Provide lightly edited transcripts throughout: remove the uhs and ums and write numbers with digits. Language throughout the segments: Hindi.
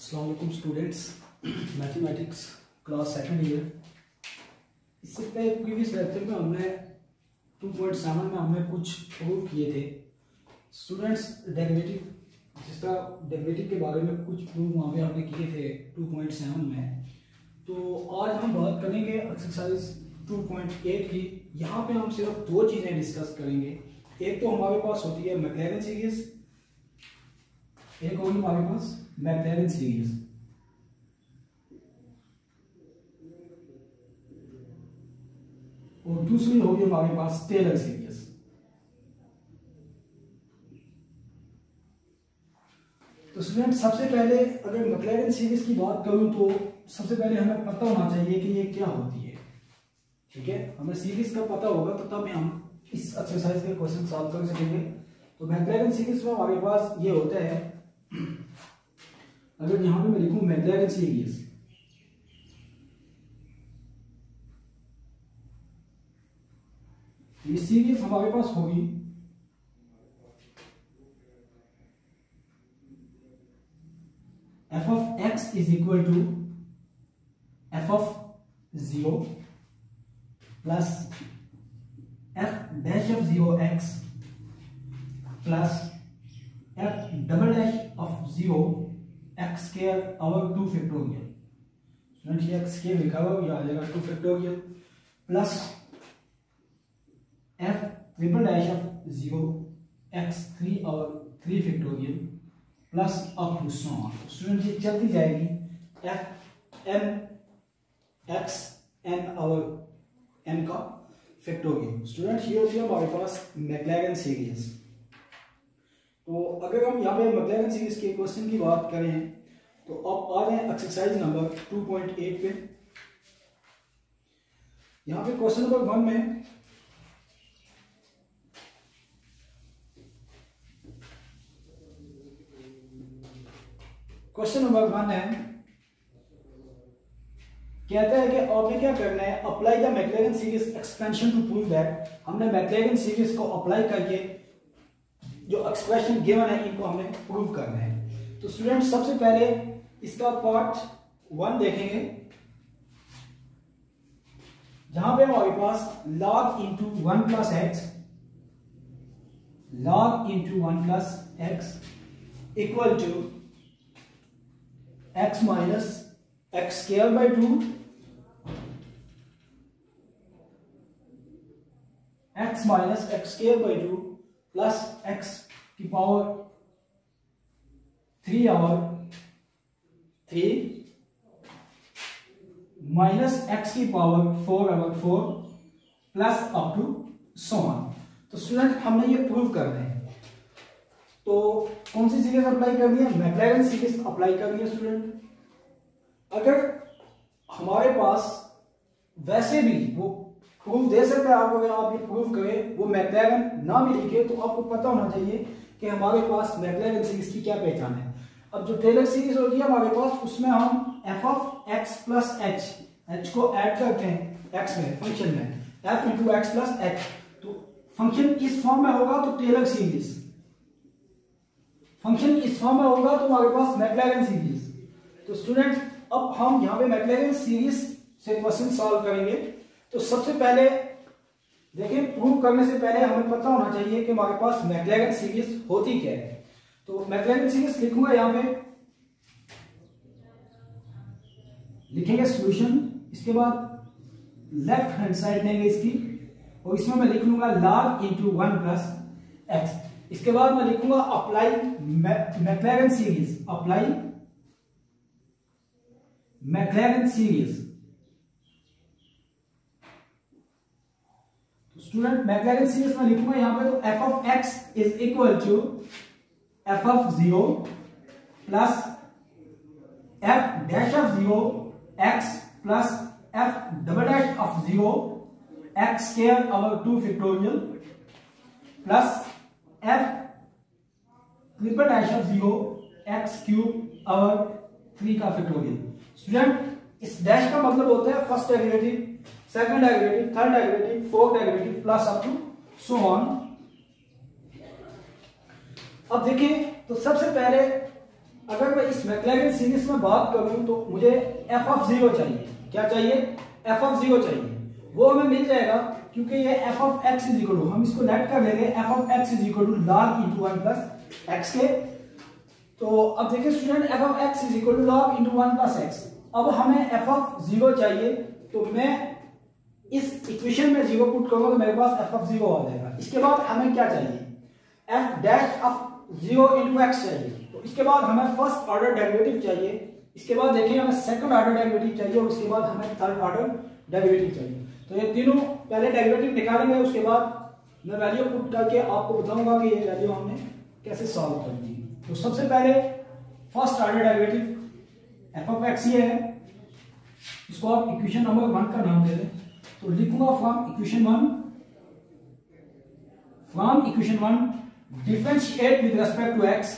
अस्सलाम वालेकुम students, mathematics class second year. इससे पहले प्रीवियस लेक्चर में हमने 2.7 में हमने कुछ प्रूव किए थे स्टूडेंट्स। डेरिवेटिव जिसका डेरिवेटिव के बारे में कुछ प्रूव वहाँ पे हमने किए थे 2.7 में। तो आज हम बात करेंगे एक्सरसाइज 2.8 की। यहाँ पे हम सिर्फ दो चीज़ें डिस्कस करेंगे। एक तो हमारे पास होती है मैक्लैरेन सीरीज, एक होगी हमारे पास मैक्लैरेन सीरीज, और दूसरी होगी हमारे पास टेलर सीरीज। तो स्टूडेंट सबसे पहले अगर मैक्लैरेन सीरीज की बात करूं तो सबसे पहले हमें पता होना चाहिए कि ये क्या होती है। ठीक है, हमें सीरीज का पता होगा तो तब हम इस एक्सरसाइज के क्वेश्चन सॉल्व कर सकेंगे। तो मैक्लैरेन सीरीज में हमारे पास ये होता है, अगर यहां पे मैं लिखूं मैक्लैरेन सीरीज, ये सीरीज हमारे पास होगी F of x is equal to F of 0 plus F dash of 0x plus F double dash of 0 x square over 2 factorial. Student ये एक्स स्क्वायर लिखा हुआ ये आ जाएगा 2 factorial plus F triple dash of 0 X 3 over 3 factorial plus up to so on. Student ये चलती जाएगी F N X N over N का फैक्टोरियल। स्टूडेंट ये होती है हमारे पास मैक्लैरेन सीरीज। तो अगर हम यहाँ पे मैक्लैरेन सीरीज के क्वेश्चन की बात करें तो अब आ रहे हैं एक्सरसाइज नंबर 2.8 पे। यहाँ पे क्वेश्चन नंबर 1 में क्वेश्चन नंबर 1 है, कहता है कि आपने क्या करना है, apply the Maclaurin series expansion to prove that. हमने मैक्लैरेन सीरीज को अप्लाई करके जो एक्सप्रेशन गिवन है इनको हमने प्रूव करना है। तो स्टूडेंट सबसे पहले इसका पार्ट 1 देखेंगे, जहां पे हमारे पास log into 1 plus X, log into 1 plus X equal to X minus X square by 2 X minus X square by 2 plus x की पावर 3 ओवर 3 माइनस एक्स की power 4 over 4 plus up to so on. तो स्टूडेंट हमने ये प्रूव करना है। तो कौन सी सीरीज अप्लाई करनी है, मैक्लैरेन सीरीज अप्लाई करनी है। स्टूडेंट अगर हमारे पास वैसे भी वो प्रूफ दे सकते हैं आपको, अगर आप ये प्रूफ करें वो मैक्लैरेन ना भी लिखे तो आपको पता होना चाहिए कि हमारे पास मैक्लैरेन सीरीज की क्या पहचान है। अब जो टेलर सीरीज होगी हमारे पास, उसमें हम F of x plus H को ऐड करते हैं एक्स में, फंक्शन में F into x plus H. तो फंक्शन इस फॉर्म में होगा तो टेलर सीरीज, फंक्शन इस फॉर्म में होगा तो हमारे पास मैक्लैरेन सीरीज। तो स्टूडेंट अब हम यहाँ पे मैक्लैरेन सीरीज से क्वेश्चन सॉल्व करेंगे। तो सबसे पहले देखिए, प्रूव करने से पहले हमें पता होना चाहिए कि हमारे पास मैक्लैरेन सीरीज होती क्या है। तो मैक्लैरेन सीरीज लिखूंगा, यहां पे लिखेंगे सॉल्यूशन, इसके बाद लेफ्ट हैंड साइड लेंगे इसकी, और इसमें मैं लिख लूंगा log इंटू 1 प्लस एक्स। इसके बाद मैं लिखूंगा apply Maclaurin series, apply Maclaurin series. Student Maclaurin series में लिखूंगा यहां पे, तो f of x is equal to F of 0 plus F dash of 0 x plus F double dash of 0 x square over 2 factorial plus F triple dash of 0 x cube over 3 का फैक्टोरियल। स्टूडेंट इस डैश का मतलब होता है first derivative, second derivative, third derivative, fourth derivative plus up to so on. अब देखिए, तो सबसे पहले अगर मैं इस मैक्लैरेन सीरीज में बात करूं तो मुझे एफ ऑफ 0 चाहिए। क्या चाहिए? एफ ऑफ 0 चाहिए। वो हमें मिल जाएगा क्योंकि ये F of x is equal to, हम इसको लेट कर लेंगे, F of x is equal to log into 1 plus X के। तो अब देखिए student, F of x is equal to log into 1 plus X. अब हमें एफ ऑफ 0 चाहिए, तो मैं इस इक्वेशन में 0 पुट करूंगा तो मेरे पास एफ ऑफ 0 आ जाएगा। इसके बाद हमें क्या चाहिए? F dash of 0 into x चाहिए। तो इसके बाद हमें फर्स्ट ऑर्डर डेरिवेटिव चाहिए, इसके बाद देखिए हमें सेकंड ऑर्डर डेरिवेटिव चाहिए और उसके बाद हमें थर्ड ऑर्डर डेरिवेटिव चाहिए। तो ये तीनों पहले डेरिवेटिव निकालेंगे, उसके बाद मैं वैल्यू पुट करके आपको बताऊंगा कि ये वैल्यू हमने कैसे सॉल्व करनी है। तो सबसे पहले first order derivative F of x ये है, इसको आप इक्वेशन नंबर 1 का नाम दे दें। तो लिखूंगा from equation 1 differentiate with respect to x,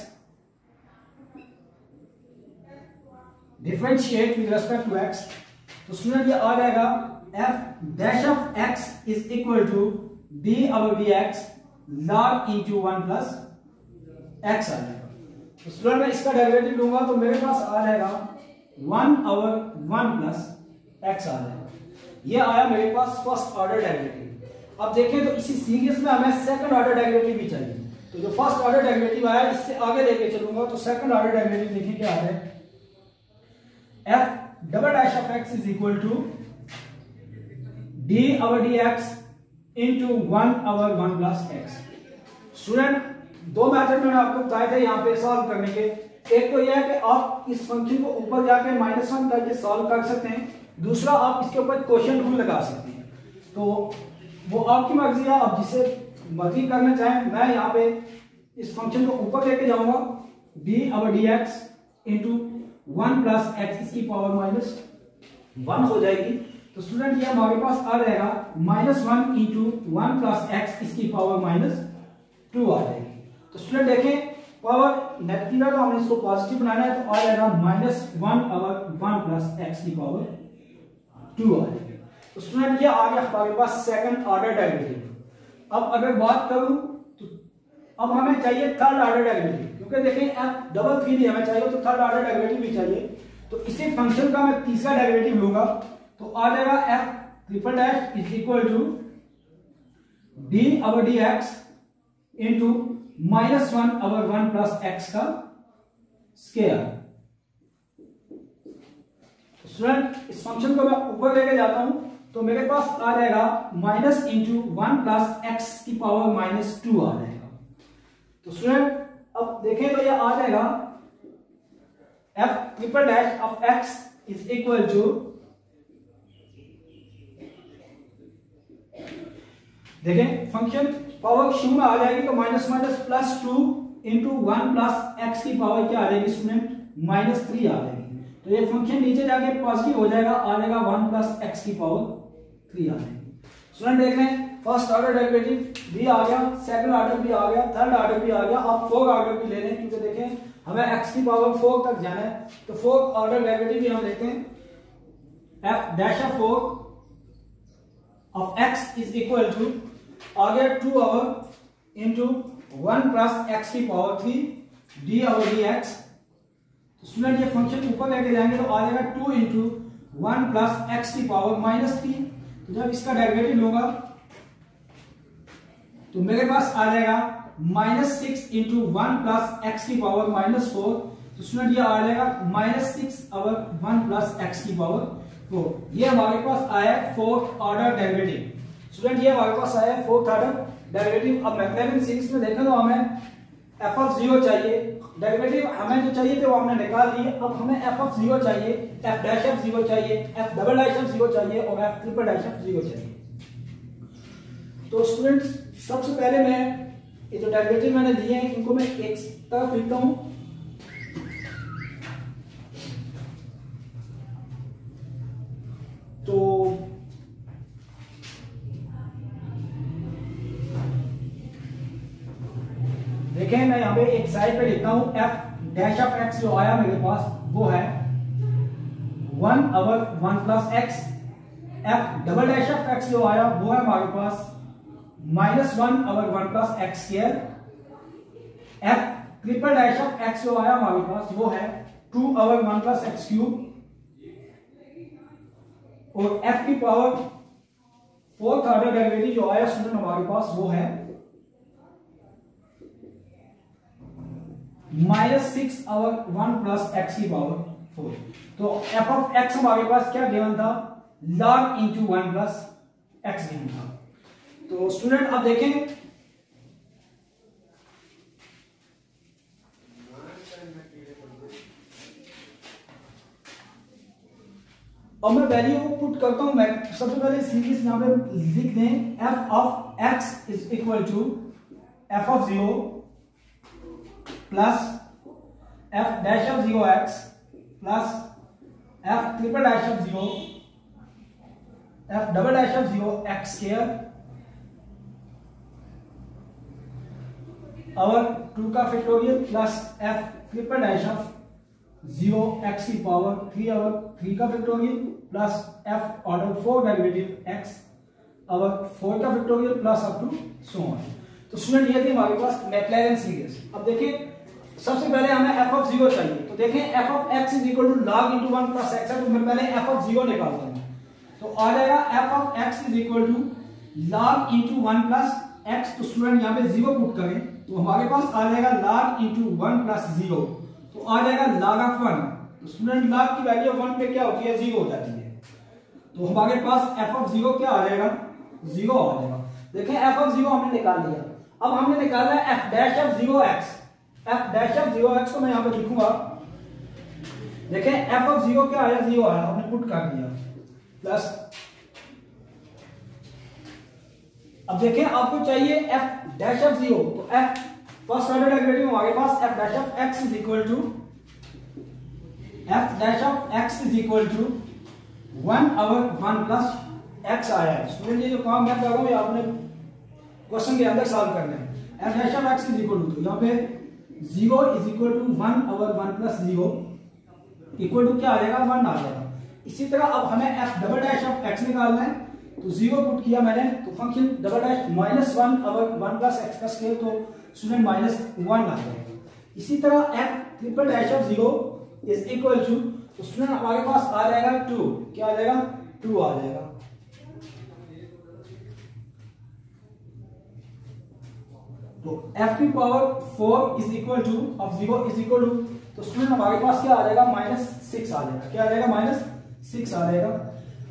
differentiate with respect to x. तो स्टूडेंट ये आ जाएगा f dash of x is equal to D over V x log into 1 plus x आ जाएगा। तो स्टूडेंट मैं इसका डेरिवेटिव लूंगा तो मेरे पास आ जाएगा 1 ओवर 1 प्लस एक्स आ जाएगा। ये आया मेरे पास फर्स्ट ऑर्डर डेरिवेटिव। अब देखें तो इसी सीरीज में हमें सेकंड ऑर्डर डेरिवेटिव भी चाहिए। तो जो फर्स्ट ऑर्डर डेरिवेटिव आया इससे आगे लेके चलूंगा, तो सेकंड ऑर्डर डेरिवेटिव देखिए क्या आता है, F double dash of x is equal to D over D X into 1 over 1 plus X. Student दो मेथड मैंने आपको बताए थे यहाँ पे सॉल्व करने के। एक तो यह है कि आप इस फंक्शन को ऊपर जाके -1 करके सॉल्व कर सकते हैं, दूसरा आप इसके ऊपर क्वेश्चन रूल लगा सकते हैं। तो वो आपकी मर्जी है, आप जिसे मर्जी करना चाहें। मैं यहाँ पे इस फंक्शन को ऊपर लेके जाऊंगा, D over D X into 1 plus x इसकी पावर -1 हो जाएगी। तो स्टूडेंट ये हमारे पास आ जाएगा -1 इंटू 1 प्लस एक्स इसकी पावर -2 आ जाएगी। तो स्टूडेंट देखें पावर नेगेटिव है तो हमने इसको पॉजिटिव बनाना है, तो आ जाएगा -1 ओवर 1 प्लस एक्स की पावर 2 आ जाएगी। तो स्टूडेंट ये आ गया हमारे पास सेकंड ऑर्डर डेरिवेटिव। अब अगर बात करूं तो अब हमें चाहिए थर्ड ऑर्डर डेरिवेटिव, क्योंकि देखें एफ डबल 3 भी हमें चाहिए तो थर्ड ऑर्डर डेरिवेटिव भी चाहिए। तो इसी फंक्शन का मैं तीसरा डेरिवेटिव लूंगा, तो आ जाएगा F triple dash is equal to D over D X into -1 over 1 plus X का स्क्वायर। स्टूडेंट इस फंक्शन को मैं ऊपर लेके जाता हूं तो मेरे पास आ जाएगा माइनस इंटू 1 प्लस एक्स की पावर -2 आ जाएगा। तो स्टूडेंट अब देखें तो यह आ जाएगा F triple dash of x is equal to, देखें फंक्शन पावर शून्य में आ जाएगी तो -2 इंटू 1 प्लस एक्स की पावर क्या आ जाएगी स्टूडेंट, -3 आ जाएगी। तो ये फंक्शन नीचे जाके पॉजिटिव हो जाएगा, आ जाएगा 1 प्लस एक्स की पावर 3 आ जाएगी। स्टूडेंट देख रहे हैं फर्स्ट ऑर्डर डेरिवेटिव भी आ गया, सेकंड ऑर्डर भी आ गया, थर्ड ऑर्डर भी आ गया। आप फोर्थ ऑर्डर भी ले लें, क्योंकि देखें हमें एक्स की पावर 4 तक जाना है। तो फोर्थ ऑर्डर डेरिवेटिव भी हम लेते हैं, f dash of 4 of x is equal to आ गया 2 ओवर इंटू 1 प्लस एक्स की power 3 D over D x. Student ये फंक्शन ऊपर लेके जाएंगे तो आ जाएगा 2 इंटू 1 प्लस एक्स की पावर -3। तो जब इसका डेरिवेटिव लूंगा तो मेरे पास आ जाएगा -6 इंटू 1 प्लस एक्स की पावर -4। तो स्टूडेंट ये आ जाएगा -6 ओवर 1 प्लस एक्स की पावर 4। ये हमारे पास आया फोर्थ ऑर्डर डेरिवेटिव। स्टूडेंट ये हमारे पास आया फोर्थ ऑर्डर डेरिवेटिव। अब मैक्लैरेन सीरीज में देखें तो हमें एफ ऑफ 0 चाहिए, डेरिवेटिव हमें जो चाहिए थे वो हमने निकाल लिए। अब हमें एफ ऑफ 0 चाहिए, एफ डैश ऑफ 0 चाहिए, एफ डबल डैश ऑफ 0 चाहिए और एफ ट्रिपल डैश ऑफ 0 चाहिए। तो स्टूडेंट्स सबसे पहले मैं ये जो डेरिवेटिव मैंने दिए हैं इनको मैं एक तरफ लिखता हूं। तो देखें मैं यहां पे एक साइड पे लिखता हूं, एफ डैश ऑफ एक्स जो आया मेरे पास वो है 1 over 1 plus x. F double dash of x जो आया वो है हमारे पास -1 over 1 plus x square. F triple dash of x जो आया हमारे पास वो है 2/1 प्लस एक्स क्यूब, और f की पावर 4th ऑर्डर डेरिवेटिव जो आया स्टूडेंट हमारे पास वो है -6/1 प्लस एक्स की पावर 4। तो f ऑफ x हमारे पास क्या गिवन था, log into 1 plus x given था। तो स्टूडेंट अब देखें अब मैं वैल्यू पुट करता हूं। मैं सबसे पहले सीरीज यहां पे लिख दें, f of x is equal to f of 0 plus f dash of 0x plus f triple dash of 0 f double dash of 0 x square और 2 का factorial plus f triple dash of 0 x की पावर 3 और 3 का factorial plus f order 4 derivative x और 4 का factorial plus up to so on. तो स्टूडेंट ये थी हमारे पास मैक्लैरेन सीरीज। अब देखिए सबसे पहले हमें f ऑफ 0 चाहिए, तो देखें f of x is equal to log into 1 plus x है, तो मैं पहले f ऑफ 0 निकालता हूं। तो आ जाएगा f of x is equal to log into 1 plus x। तो स्टूडेंट यहां पे 0 पुट करें तो हमारे पास आ जाएगा log into 1 प्लस 0, तो आ जाएगा log ऑफ 1। तो स्टूडेंट log की वैल्यू 1 पे क्या होती है, 0 हो जाती है। तो हमारे पास f ऑफ 0 क्या आ जाएगा, 0 आ जाएगा। देखें f ऑफ 0 हमने निकाल लिया। अब हमने निकाला है f dash of 0x। f dash of 0x को मैं यहां पे लिखूंगा। देखें f ऑफ 0 क्या आया, 0 आया, हमने पुट कर दिया प्लस। अब देखें आपको चाहिए f डैश ऑफ 0, तो f फर्स्ट ऑर्डर डेरिवेटिव हमारे पास f dash of x is equal to f dash of x is equal to 1/1 plus x आया है। स्टूडेंट ये जो काम मैं कर रहा हूं ये आपने क्वेश्चन के अंदर सॉल्व करना है। f dash of x is equal to, तो यहां पे 0 is equal to 1/1 plus 0 equal to क्या आ जाएगा, 1 आ जाएगा। इसी तरह अब हमें f double dash of x निकालना है, तो 0 पुट किया मैंने, तो function double dash -1/1 plus x का स्क्वायर, तो स्टूडेंट -1 आ जाएगा। इसी तरह f triple dash of 0 is equal to, तो स्टूडेंट हमारे पास आ जाएगा 2, क्या आ जाएगा, 2 आ जाएगा। तो f की power 4 is equal to of 0 is equal to, तो स्टूडेंट हमारे पास क्या आ जाएगा, -6 आ जाएगा। क्या आ जाएगा, -6 आ जाएगा।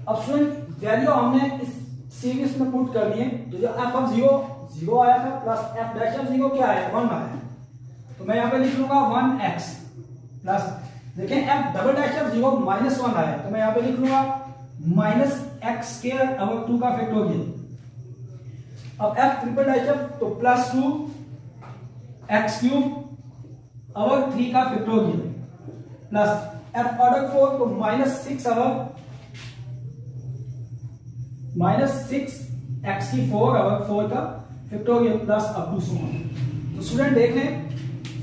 अब स्टूडेंट वैल्यू हमने इस सीरीज में पुट कर दिए, तो जो f ऑफ 0 आया था प्लस f डैश ऑफ 0 क्या आया, 1 आया, तो मैं यहां पे लिख लूंगा 1x प्लस, देखें f डबल डैश ऑफ 0 -1 आया, तो मैं यहां पे लिख लूंगा -x स्क्वायर और 2 का फैक्टोरियल। अब f ट्रिपल डैश ऑफ, तो +2 x क्यूब और 3 का फैक्टोरियल प्लस f ऑर्डर 4, तो -6 और -6 x की 4 और 4 का factorial plus up to so on. तो स्टूडेंट देख लें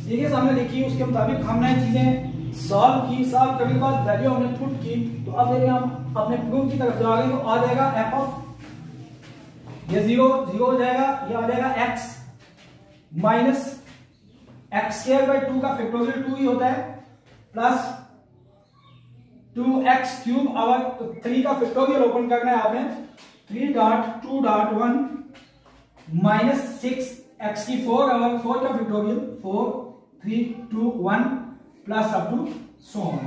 सीरीज हमने लिखी, उसके मुताबिक हमने चीजें सॉल्व की, सॉल्व करने के बाद वैल्यू हमने पुट की। तो अब देखिए हम अपने प्रूफ की तरफ जा रहे हैं, तो आ जाएगा f ऑफ, ये 0 हो जाएगा, ये आ जाएगा x minus x square by 2 का फैक्टोरियल 2 ही होता है, प्लस 2x क्यूब और 3 का फैक्टोरियल ओपन करना है आपने, 3.2.1 माइनस 6x की 4 और 4 का factorial 4 3 2 1 plus up to so on.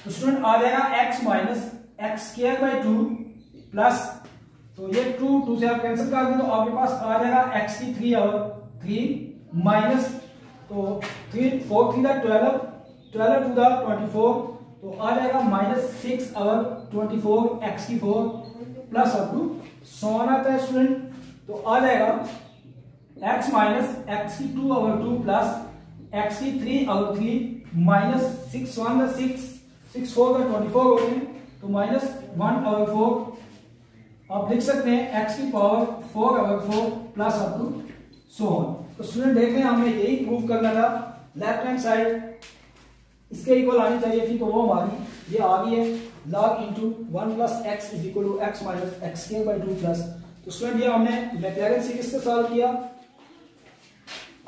तो स्टूडेंट आ जाएगा x minus x square by 2 plus, तो ये 2 से आप कैंसिल कर दें, तो आपके पास आ जाएगा x की 3 और 3 माइनस, तो 3 4 3 12 12 टू द 24, तो आ जाएगा -6 और 24 x की 4 plus up to so on आता है स्टूडेंट। तो आ जाएगा x माइनस x की 2 और 2 प्लस x की 3 और 3 माइनस 6 1 6 6 4 का 24 होते हैं, तो -1 और 4 आप लिख सकते हैं x की पावर 4 और 4 plus up to so on. तो स्टूडेंट देख रहे हैं हमें यही प्रूव करना था, लेफ्ट हैंड साइड इसके इक्वल आनी चाहिए थी, तो वो हमारी ये आ गई है, log into 1 plus x is equal to x minus x square by 2 plus. तो स्टूडेंट ये हमने मैक्लैरेन सीरीज से सॉल्व किया।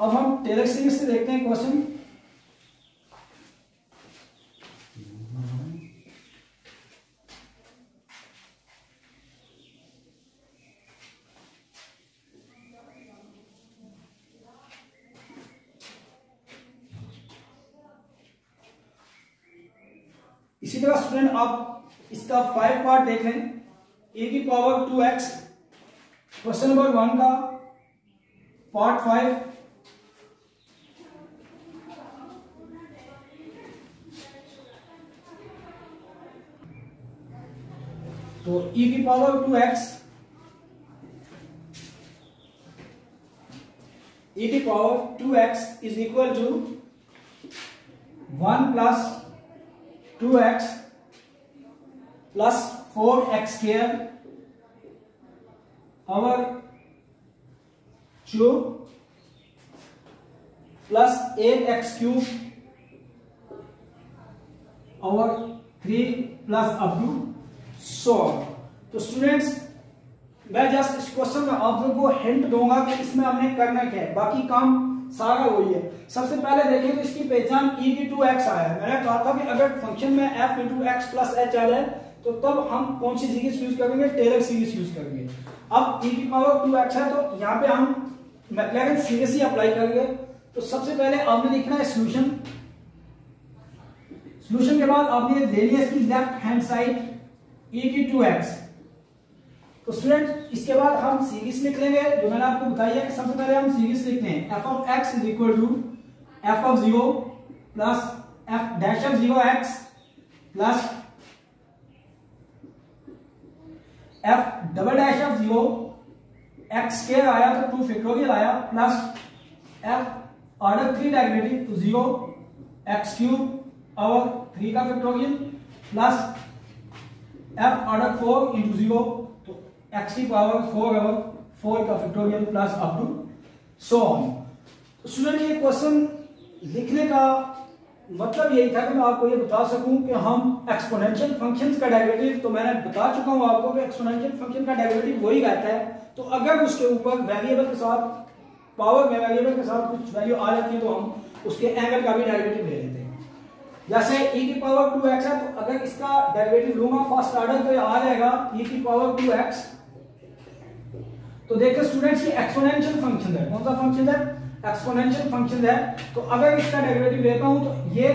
अब हम टेलर सीरीज से देखते हैं क्वेश्चन। इसी तरह स्टूडेंट आप इसका 5 पार्ट देख लें, e की पावर 2x, क्वेश्चन नंबर 1 का पार्ट 5। तो e की पावर 2x, e की power 2x is equal to 1 plus 2x plus 4x square और 2 प्लस 8x क्यूब और 3 प्लस अप टू 100। तो स्टूडेंट्स मैं जस्ट इस क्वेश्चन में आप लोगों को हिंट दूंगा कि इसमें हमने करना क्या है, बाकी काम सारा वही है। सबसे पहले देखें तो इसकी पहचान e की 2x आया है। मैंने कहा था कि अगर फंक्शन में f into x plus H आ जाए तो तब हम कौन सी सीरीज यूज करेंगे, टेलर सीरीज यूज करेंगे। अब e की पावर 2x है तो यहाँ पे हम मैक्लैरेन सीरीज ही अप्लाई करेंगे। तो सबसे पहले आपने लिखना है सॉल्यूशन। सॉल्यूशन के बाद आपने ले लिया इसकी लेफ्ट हैंड साइड e की 2x। तो स्टूडेंट इसके बाद हम सीरीज लिख लेंगे, जो मैंने आपको बताया है कि सबसे पहले हम सीरीज लिखते हैं f of x is equal to f of 0 plus f dash of 0x plus f double dash of 0 x square आया तो 2 फैक्टोरियल आया प्लस f ऑर्डर 3 डेरिवेटिव तो 0 x क्यूब और 3 का factorial plus f order 4 into 0 तो x की पावर 4 और 4 का factorial plus up to so on. तो स्टूडेंट ये क्वेश्चन लिखने का मतलब यही था कि मैं आपको ये बता सकूं कि हम एक्सपोनेंशियल फंक्शंस का डेरिवेटिव, तो मैंने बता चुका हूं आपको कि एक्सपोनेंशियल फंक्शन का डेरिवेटिव वही रहता है। तो अगर उसके ऊपर वेरिएबल के साथ, पावर में वेरिएबल के साथ कुछ वैल्यू आ जाती है तो हम उसके एंगल का भी डेरिवेटिव ले लेते हैं। जैसे e की पावर 2x है तो अगर इसका डेरिवेटिव लूंगा फर्स्ट ऑर्डर तो आ जाएगा e की पावर 2x। तो देखिए स्टूडेंट्स ये एक्सपोनेंशियल फंक्शन है। कौन सा फंक्शन है? एक्सपोनेंशियल फंक्शन है। तो अगर इसका डेरिवेटिव लेता हूं तो ये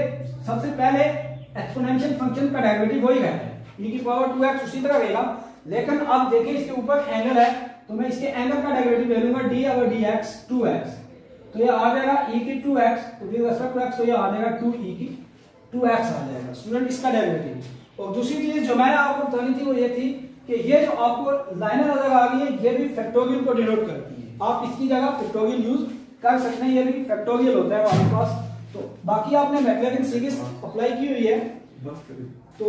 सबसे पहले एक्सपोनेंशियल फंक्शन का डेरिवेटिव वही रहता है, e की पावर 2x उसी तरह रहेगा। लेकिन अब देखिए इसके ऊपर एंगल है तो मैं इसके एंगल का डेरिवेटिव ले लूंगा d और dx 2x। तो ये आ जाएगा e की 2x तो विद रिस्पेक्ट टू x तो ये आ जाएगा 2e की 2x आ जाएगा स्टूडेंट इसका डेरिवेटिव। और दूसरी चीज जो मैंने आपको बतानी थी वो ये थी कि ये जो आपको लाइनें नजर आ रही है ये भी फैक्टोरियल को डिनोट करती है। आप इसकी जगह फैक्टोरियल यूज कर सकते हैं, ये भी फैक्टोरियल होता है हमारे पास। तो बाकी आपने मैक्लैरेन सीरीज अप्लाई की हुई है तो